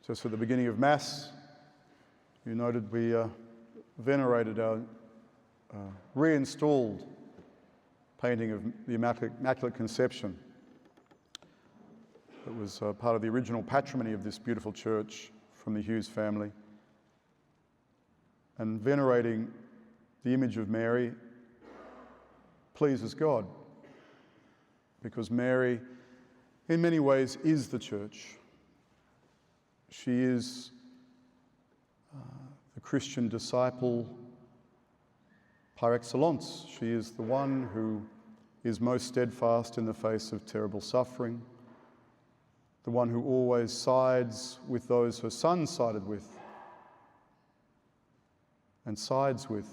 Just at the beginning of Mass, you noted we venerated our reinstalled painting of the Immaculate Conception. It was part of the original patrimony of this beautiful church from the Hughes family. And venerating the image of Mary pleases God, because Mary, in many ways, is the church. She is the Christian disciple par excellence. She is the one who is most steadfast in the face of terrible suffering, the one who always sides with those her son sided with, and sides with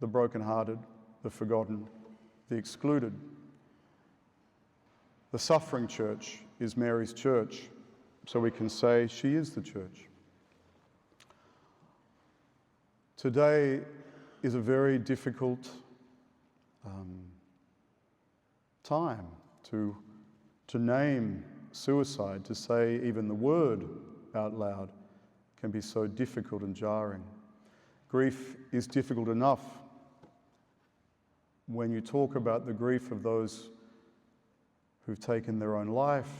the brokenhearted, the forgotten, the excluded. The suffering church is Mary's church, so we can say she is the church. Today is a very difficult time to name suicide. To say even the word out loud can be so difficult and jarring. Grief is difficult enough. When you talk about the grief of those who've taken their own life,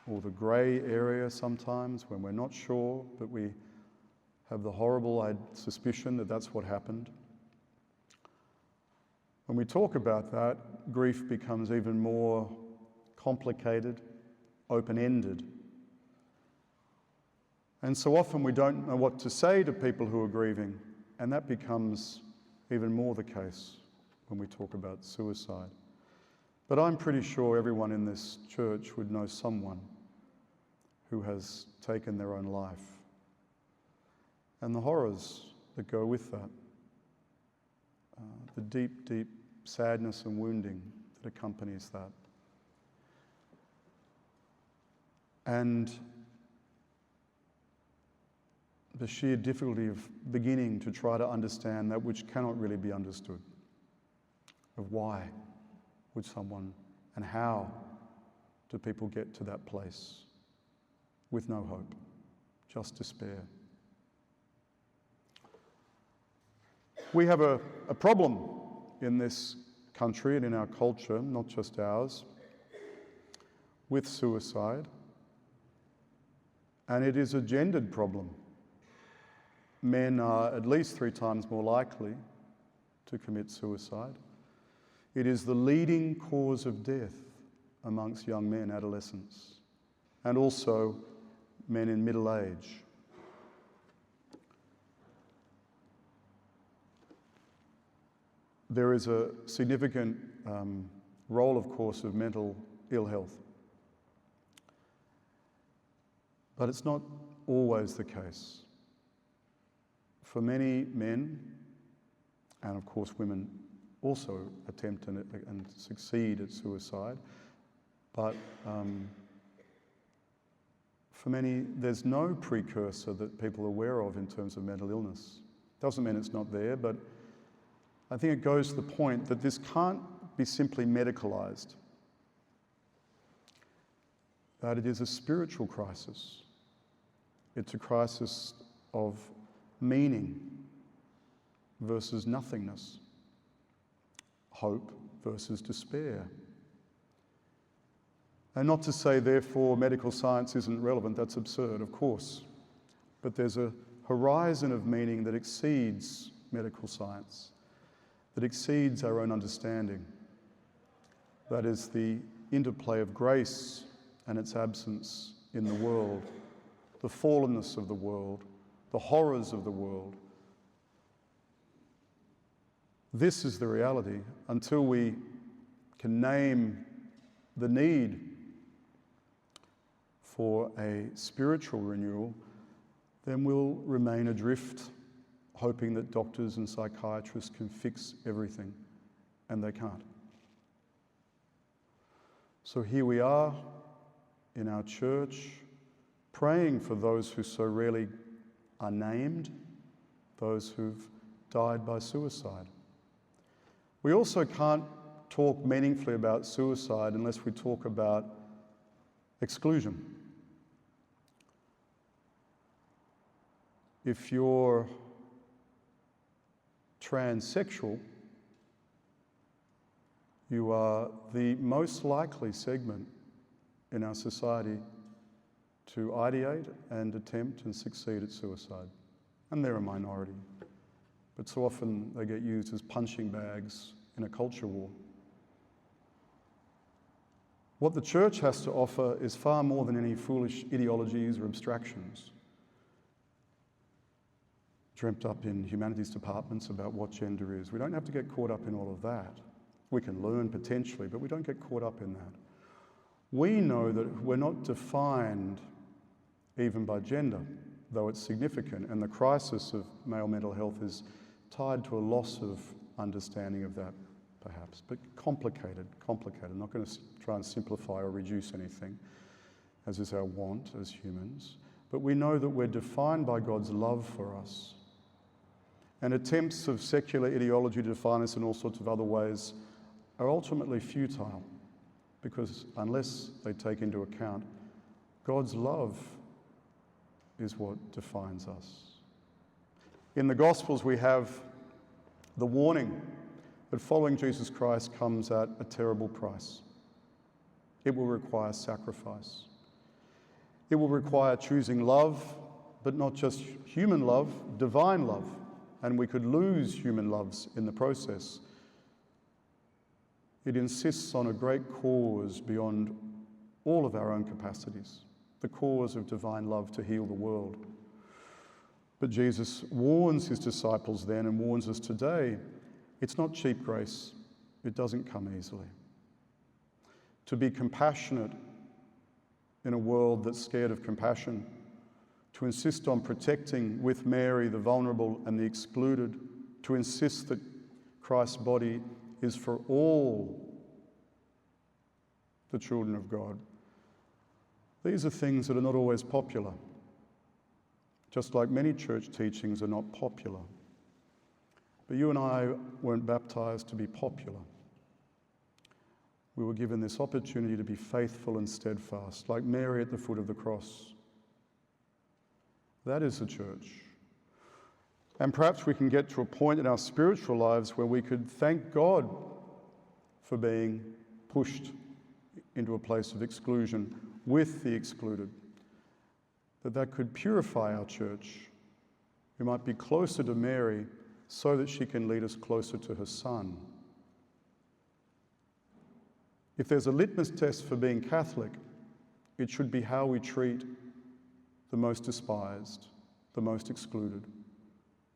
or the grey area sometimes when we're not sure, but we have the horrible suspicion that that's what happened. When we talk about that, grief becomes even more complicated, open-ended. And so often we don't know what to say to people who are grieving, and that becomes even more the case when we talk about suicide. But I'm pretty sure everyone in this church would know someone who has taken their own life, and the horrors that go with that, the deep, deep sadness and wounding that accompanies that. And the sheer difficulty of beginning to try to understand that which cannot really be understood, of why would someone, and how do people get to that place with no hope, just despair. We have a problem in this country and in our culture, not just ours, with suicide, and it is a gendered problem. Men are at least 3 times more likely to commit suicide. It is the leading cause of death amongst young men, adolescents, and also men in middle age. There is a significant role, of course, of mental ill health. But it's not always the case. For many men, and of course women also attempt and succeed at suicide, but for many there's no precursor that people are aware of in terms of mental illness. Doesn't mean it's not there, but I think it goes to the point that this can't be simply medicalised, that it is a spiritual crisis. It's a crisis of meaning versus nothingness, hope versus despair. And not to say, therefore, medical science isn't relevant, that's absurd, of course. But there's a horizon of meaning that exceeds medical science, that exceeds our own understanding. That is the interplay of grace and its absence in the world, the fallenness of the world, the horrors of the world. This is the reality. Until we can name the need for a spiritual renewal, then we'll remain adrift, hoping that doctors and psychiatrists can fix everything, and they can't. So here we are in our church, praying for those who so rarely are named, those who've died by suicide. We also can't talk meaningfully about suicide unless we talk about exclusion. if you're transsexual, you are the most likely segment in our society to ideate and attempt and succeed at suicide. And they're a minority. But so often they get used as punching bags in a culture war. What the church has to offer is far more than any foolish ideologies or abstractions dreamt up in humanities departments about what gender is. We don't have to get caught up in all of that. We can learn potentially, but we don't get caught up in that. We know that we're not defined even by gender, though it's significant, and the crisis of male mental health is tied to a loss of understanding of that, perhaps, but complicated. I'm not going to try and simplify or reduce anything, as is our want as humans, but we know that we're defined by God's love for us. And attempts of secular ideology to define us in all sorts of other ways are ultimately futile, because unless they take into account God's love is what defines us. In the Gospels we have the warning that following Jesus Christ comes at a terrible price. It will require sacrifice. It will require choosing love, but not just human love, divine love. And we could lose human loves in the process. It insists on a great cause beyond all of our own capacities, the cause of divine love to heal the world. But Jesus warns his disciples then and warns us today, it's not cheap grace. It doesn't come easily. To be compassionate in a world that's scared of compassion, to insist on protecting with Mary the vulnerable and the excluded, to insist that Christ's body is for all the children of God. These are things that are not always popular, just like many church teachings are not popular. But you and I weren't baptized to be popular. We were given this opportunity to be faithful and steadfast, like Mary at the foot of the cross. That is the church. And perhaps we can get to a point in our spiritual lives where we could thank God for being pushed into a place of exclusion with the excluded. That could purify our church. We might be closer to Mary so that she can lead us closer to her Son. If there's a litmus test for being Catholic, it should be how we treat the most despised, the most excluded,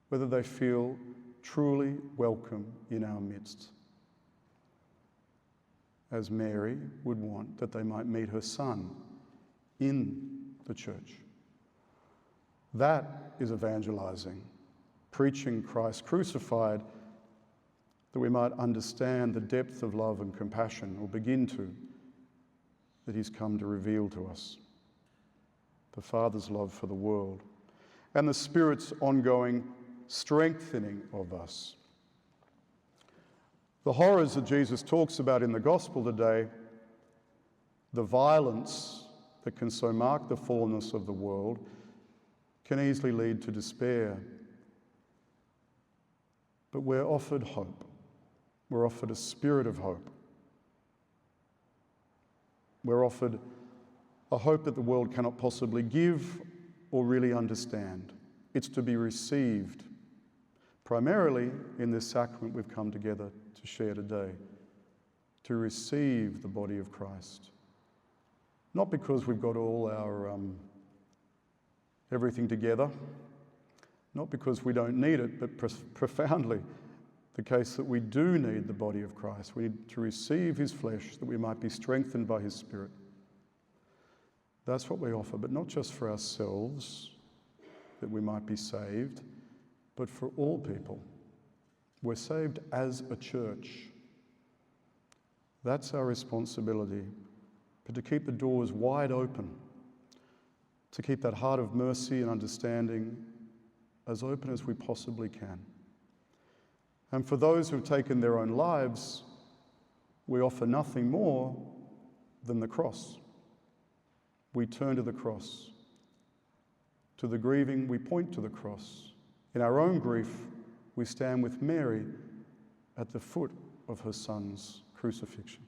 whether they feel truly welcome in our midst, as Mary would want that they might meet her Son in the church. That is evangelizing, preaching Christ crucified, that we might understand the depth of love and compassion, or begin to, that he's come to reveal to us. The Father's love for the world, and the Spirit's ongoing strengthening of us. The horrors that Jesus talks about in the Gospel today, the violence that can so mark the fallenness of the world, can easily lead to despair. But we're offered hope. We're offered a spirit of hope. We're offered a hope that the world cannot possibly give or really understand. It's to be received, primarily in this sacrament we've come together to share today, to receive the body of Christ. Not because we've got all our everything together, not because we don't need it, but profoundly the case that we do need the body of Christ. We need to receive his flesh that we might be strengthened by his Spirit. That's what we offer, but not just for ourselves, that we might be saved, but for all people. We're saved as a church. That's our responsibility, but to keep the doors wide open, to keep that heart of mercy and understanding as open as we possibly can. And for those who've taken their own lives, we offer nothing more than the cross. We turn to the cross To the grieving, we point to the cross. In our own grief, we stand with Mary at the foot of her Son's crucifixion.